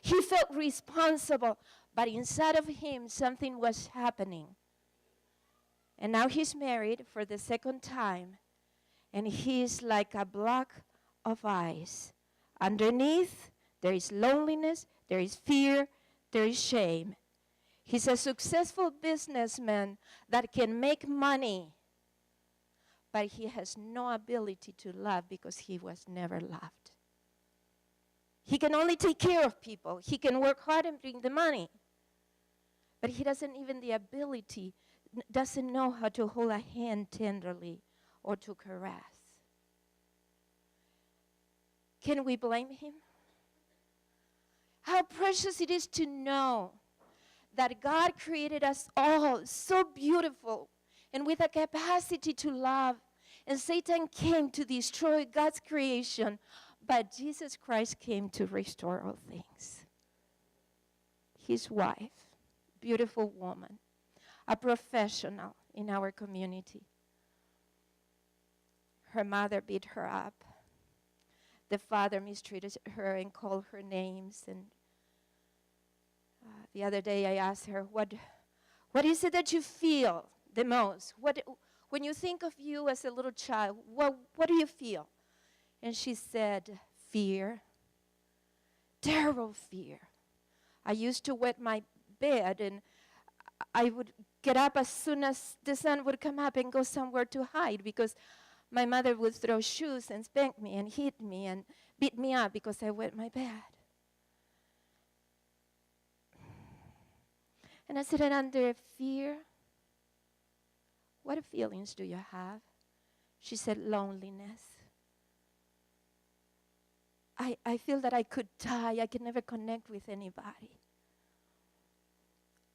He felt responsible, but inside of him, something was happening. And now he's married for the second time, and he's like a block of ice. Underneath, there is loneliness, there is fear, there is shame. He's a successful businessman that can make money, but he has no ability to love because he was never loved. He can only take care of people. He can work hard and bring the money, but he doesn't even the ability, doesn't know how to hold a hand tenderly or to caress. Can we blame him? How precious it is to know that God created us all so beautiful and with a capacity to love. And Satan came to destroy God's creation, but Jesus Christ came to restore all things. His wife, beautiful woman, a professional in our community. Her mother beat her up. The father mistreated her and called her names. And the other day I asked her, what is it that you feel the most? When you think of you as a little child, what do you feel? And she said, fear, terrible fear. I used to wet my bed, and I would get up as soon as the sun would come up and go somewhere to hide because my mother would throw shoes and spank me and hit me and beat me up because I wet my bed. And I said, and under fear, what feelings do you have? She said, loneliness. I feel that I could die. I could never connect with anybody.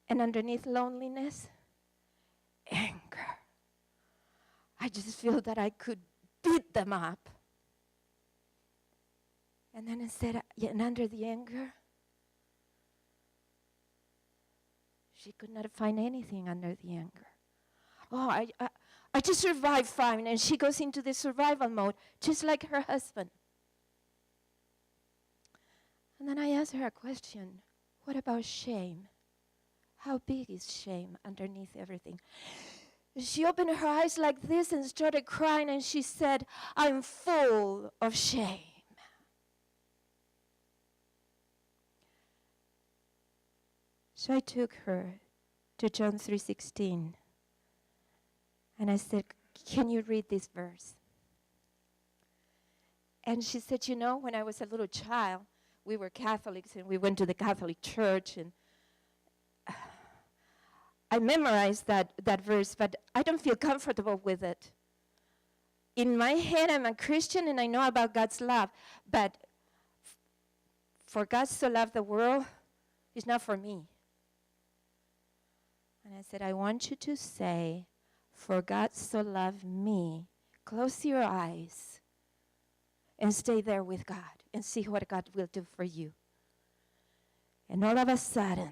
And underneath loneliness, anger. I just feel that I could beat them up. And then I said, and under the anger, she could not find anything under the anger. Oh, I just survived fine. And she goes into the survival mode, just like her husband. And then I asked her a question. What about shame? How big is shame underneath everything? She opened her eyes like this and started crying, and she said, I'm full of shame. So I took her to John 3:16, and I said, can you read this verse? And she said, you know, when I was a little child, we were Catholics, and we went to the Catholic Church, and I memorized that verse, but I don't feel comfortable with it. In my head, I'm a Christian, and I know about God's love, but for God so loved the world, it's not for me. And I said, I want you to say, for God so loved me. Close your eyes and stay there with God and see what God will do for you. And all of a sudden,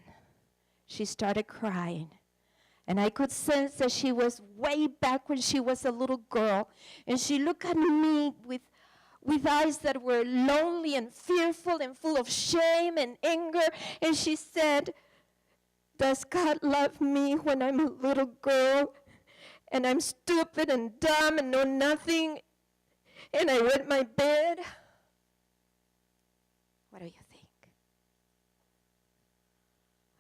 she started crying. And I could sense that she was way back when she was a little girl. And she looked at me with eyes that were lonely and fearful and full of shame and anger. And she said, does God love me when I'm a little girl and I'm stupid and dumb and know nothing and I wet my bed? What do you think?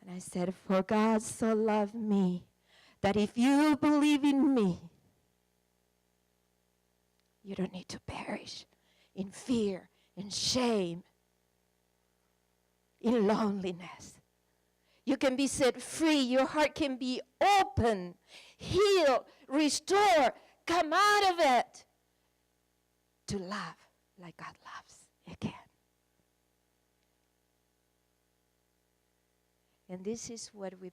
And I said, for God so loved me that if you believe in me, you don't need to perish in fear, in shame, in loneliness. You can be set free. Your heart can be open, healed, restored, come out of it to love like God loves again. And this is what we